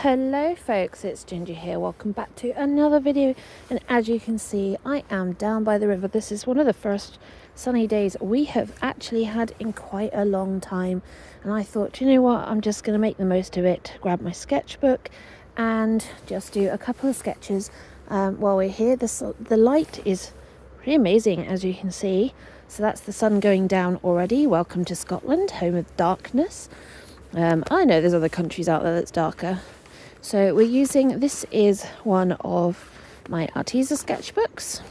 Hello folks, it's Ginger here. Welcome back to another video, and as you can see I am down by the river. This is one of the first sunny days we have actually had in quite a long time, and I thought, you know what, I'm just going to make the most of it, grab my sketchbook and just do a couple of sketches while we're here. The light is pretty amazing, as you can see. So that's the sun going down already. Welcome to Scotland, home of darkness. I know there's other countries out there that's darker. So we're using, this is one of my Arteza sketchbooks.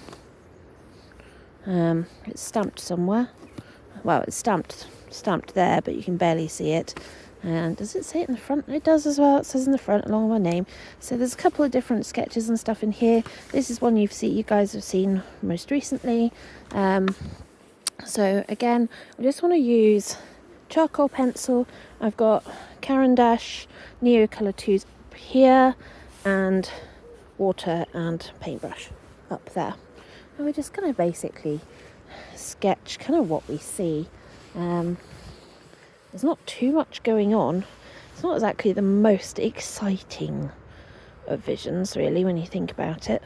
It's stamped somewhere. Well, it's stamped there, but you can barely see it. And does it say it in the front? It does as well. It says in the front along with my name. So there's a couple of different sketches and stuff in here. This is one you guys have seen most recently. So again, I just want to use charcoal pencil. I've got Caran d'Ache Neocolor 2s here and water and paintbrush up there, and we're just going to basically sketch kind of what we see. There's not too much going on. It's not exactly the most exciting of visions really when you think about it,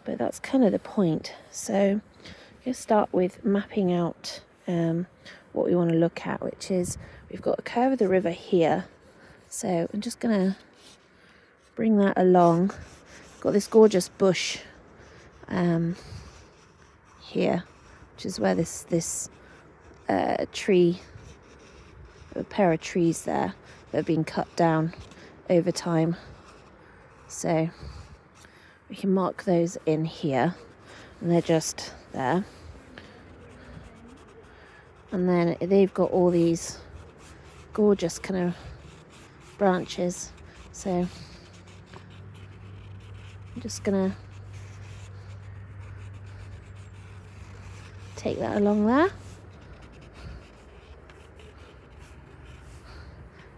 but that's kind of the point. So we'll start with mapping out what we want to look at, which is we've got a curve of the river here. So I'm just going to bring that along. Got this gorgeous bush here, which is where this tree, a pair of trees there that have been cut down over time. So we can mark those in here, and they're just there. And then they've got all these gorgeous kind of branches. So I'm just gonna take that along there.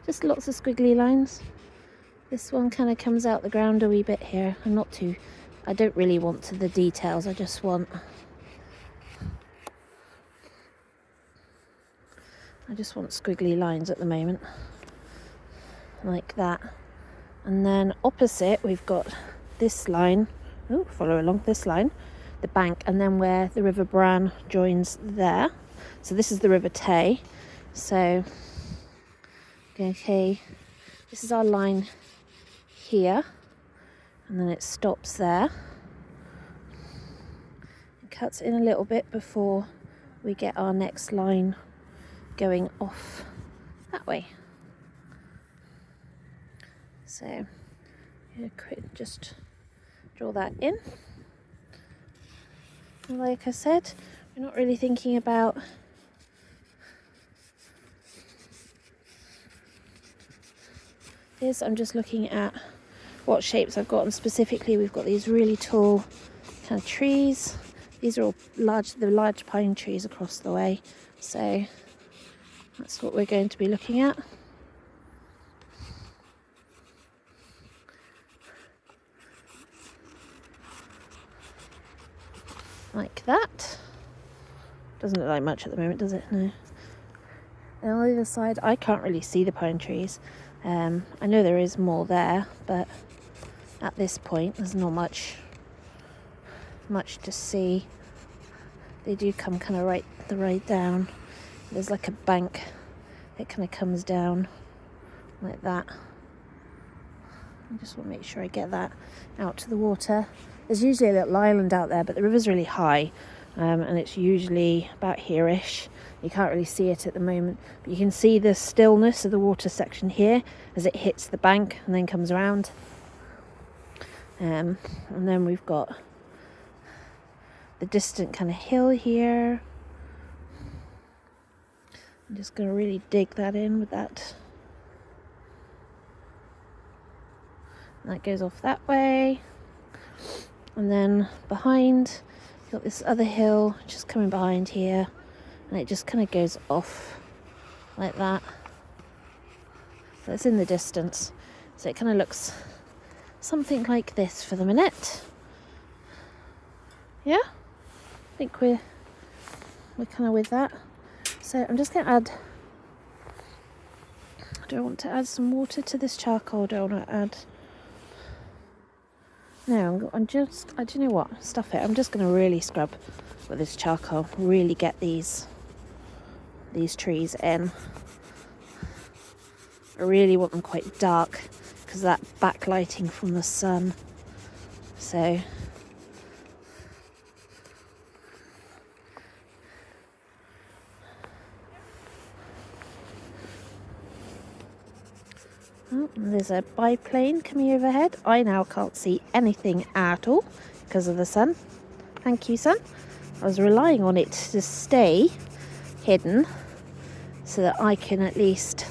Just lots of squiggly lines. This one kind of comes out the ground a wee bit here. I don't really want the details. I just want squiggly lines at the moment, like that. And then opposite we've got this line, follow along this line, the bank, and then where the River Bran joins there. So this is the River Tay. So okay, this is our line here, and then it stops there. It cuts in a little bit before we get our next line going off that way. So just draw that in. And like I said, we're not really thinking about this. I'm just looking at what shapes I've got, and specifically we've got these really tall kind of trees. These are all the large pine trees across the way. So that's what we're going to be looking at. Like that. Doesn't look like much at the moment, does it? No. And on the other side, I can't really see the pine trees. I know there is more there, but at this point there's not much to see. They do come kind of right down. There's like a bank that kind of comes down like that. I just want to make sure I get that out to the water. There's usually a little island out there, but the river's really high, and it's usually about here-ish. You can't really see it at the moment, but you can see the stillness of the water section here as it hits the bank and then comes around. And then we've got the distant kind of hill here. I'm just going to really dig that in with that. And that goes off that way. And then behind, you've got this other hill just coming behind here. And it just kind of goes off like that. So it's in the distance. So it kind of looks something like this for the minute. Yeah? I think we're kind of with that. So I'm just going to add Do I want to add some water to this charcoal? Do I want to add... No, do you know what? Stuff it. I'm just going to really scrub with this charcoal. Really get these trees in. I really want them quite dark because of that backlighting from the sun. So... Oh, there's a biplane coming overhead. I now can't see anything at all because of the sun. Thank you, sun. I was relying on it to stay hidden so that I can at least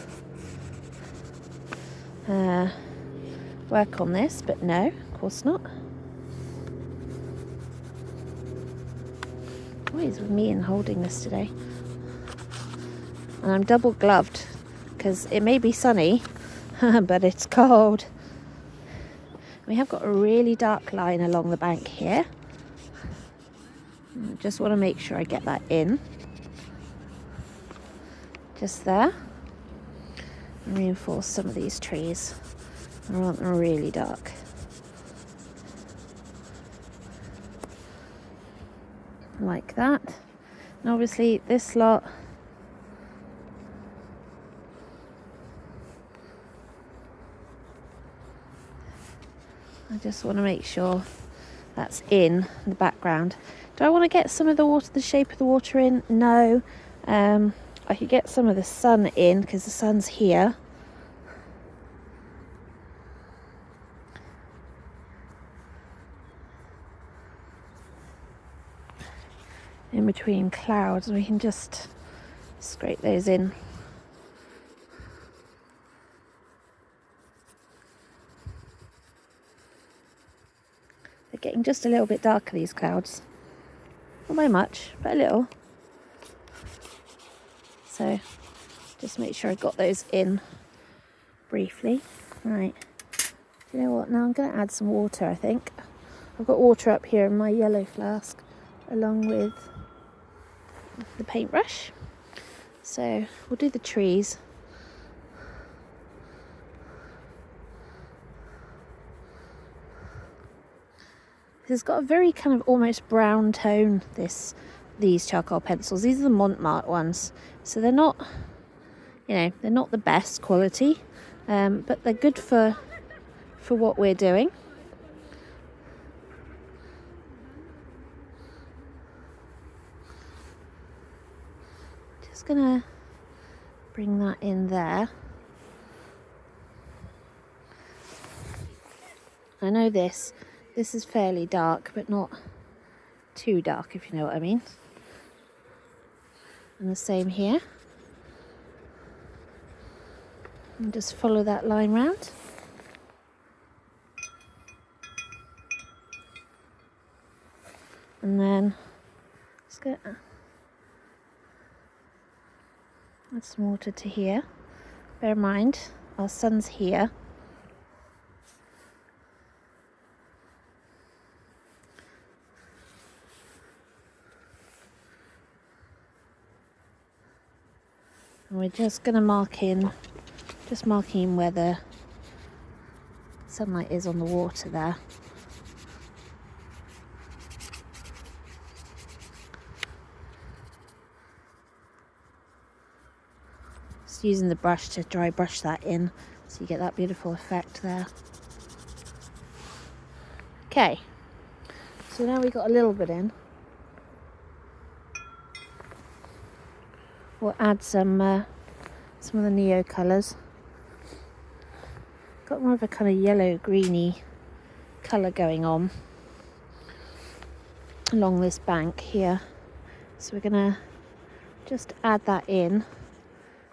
work on this, but no, of course not. What is with me in holding this today? And I'm double gloved because it may be sunny, but it's cold. We have got a really dark line along the bank here. I just want to make sure I get that in. Just there. And reinforce some of these trees. I want them really dark. Like that. And obviously this lot, I just want to make sure that's in the background. Do I want to get some of the water, the shape of the water in? No. I could get some of the sun in because the sun's here. In between clouds, and we can just scrape those in. They're getting just a little bit darker, these clouds. Not by much, but a little. So just make sure I got those in briefly. Right. Do you know what? Now I'm going to add some water, I think. I've got water up here in my yellow flask along with the paintbrush. So we'll do the trees. It's got a very kind of almost brown tone, these charcoal pencils. These are the Montmartre ones. So they're not, they're not the best quality, but they're good for what we're doing. Just gonna bring that in there. I know this is fairly dark, but not too dark, if you know what I mean. And the same here. And just follow that line round. And then just go add some water to here. Bear in mind, our sun's here. And we're just going to marking where the sunlight is on the water there. Just using the brush to dry brush that in so you get that beautiful effect there. Okay, so now we've got a little bit in. We'll add some of the Neo colours. Got more of a kind of yellow greeny colour going on along this bank here. So we're gonna just add that in.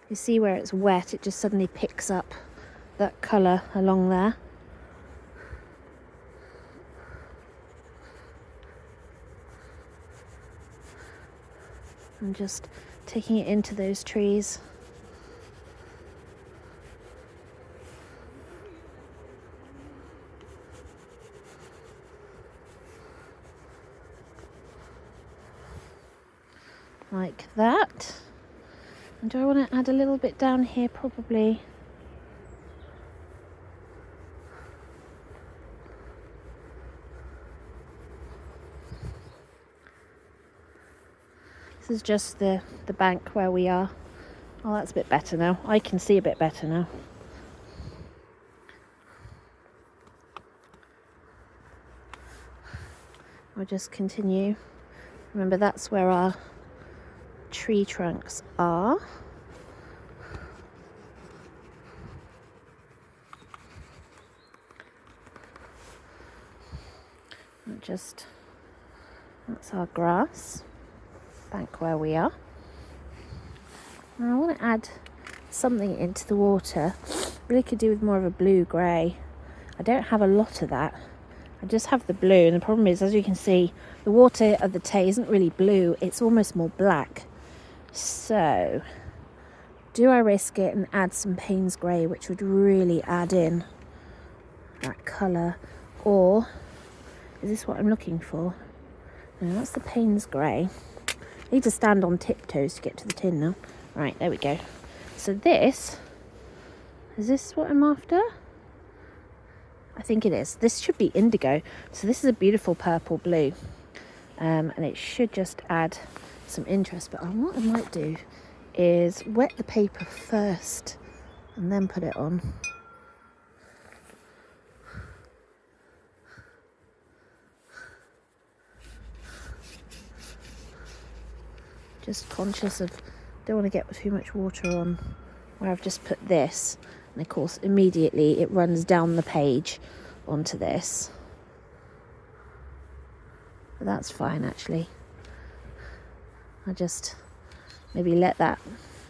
You see where it's wet, it just suddenly picks up that colour along there. And just taking it into those trees. Like that. And do I want to add a little bit down here? Probably. This is just the bank where we are. Oh, that's a bit better now. I can see a bit better now. I'll just continue. Remember, that's where our tree trunks are. That's our grass bank where we are. And I want to add something into the water. Really could do with more of a blue-grey. I don't have a lot of that. I just have the blue, and the problem is, as you can see, the water of the Tay isn't really blue, it's almost more black. So, do I risk it and add some Payne's grey, which would really add in that colour? Or is this what I'm looking for? No, that's the Payne's grey. I need to stand on tiptoes to get to the tin now. Right, there we go. So is this what I'm after? I think it is. This should be indigo. So this is a beautiful purple blue. And it should just add some interest. But what I might do is wet the paper first and then put it on. Just conscious of, don't want to get too much water on where I've just put this. And of course, immediately it runs down the page onto this. But that's fine, actually. I'll just maybe let that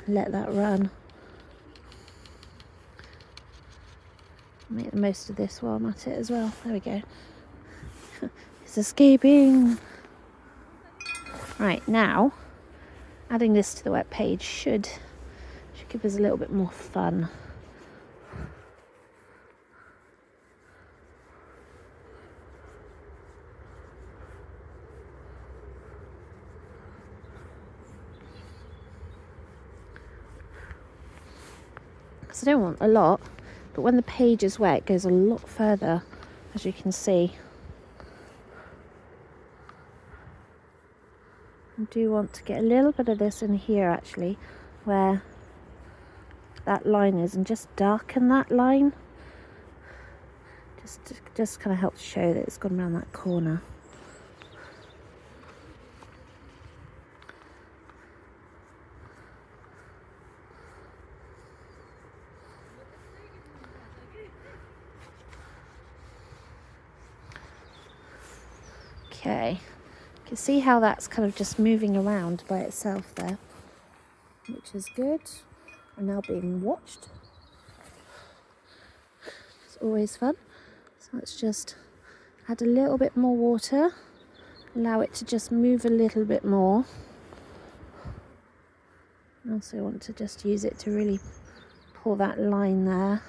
run. Make the most of this while I'm at it as well. There we go. It's escaping. Right, now adding this to the wet page should give us a little bit more fun. Because I don't want a lot, but when the page is wet, it goes a lot further, as you can see. I do want to get a little bit of this in here, actually, where that line is, and just darken that line. Just kind of help to show that it's gone around that corner. Okay, you can see how that's kind of just moving around by itself there, which is good. I'm now being watched. It's always fun. So let's just add a little bit more water, allow it to just move a little bit more. I also want to just use it to really pull that line there.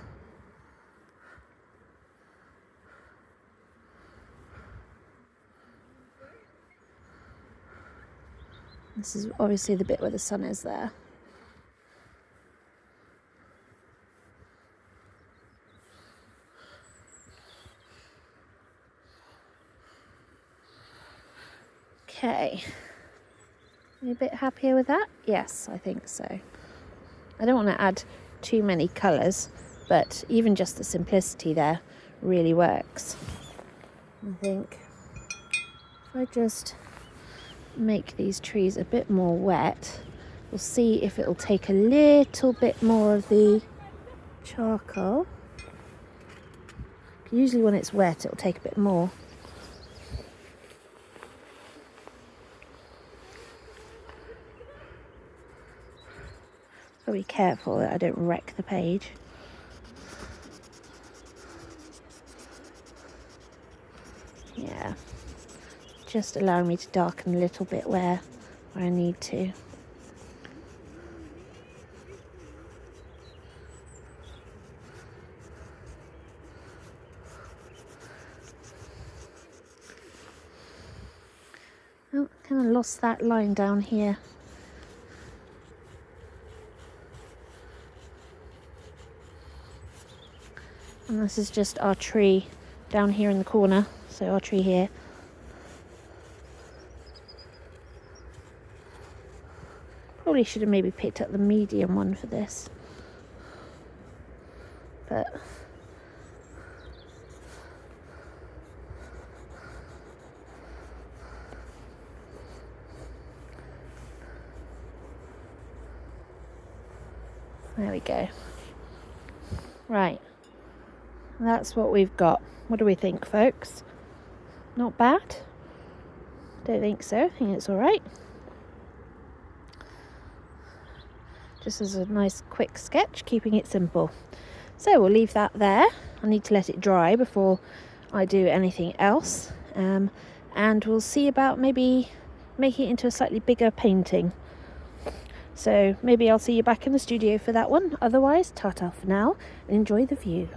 This is obviously the bit where the sun is there. Okay, are you a bit happier with that? Yes, I think so. I don't want to add too many colours, but even just the simplicity there really works. I think if I just make these trees a bit more wet, we'll see if it'll take a little bit more of the charcoal. Usually when it's wet, it'll take a bit more. Gotta be careful that I don't wreck the page. Yeah, just allowing me to darken a little bit where I need to. Oh, kind of lost that line down here. And this is just our tree down here in the corner, so our tree here. Probably should have maybe picked up the medium one for this. But there we go. Right, that's what we've got. What do we think, folks? Not bad? Don't think so. I think it's all right. Just as a nice quick sketch, keeping it simple. So we'll leave that there. I need to let it dry before I do anything else. And we'll see about maybe making it into a slightly bigger painting. So maybe I'll see you back in the studio for that one. Otherwise, ta-ta for now and enjoy the view.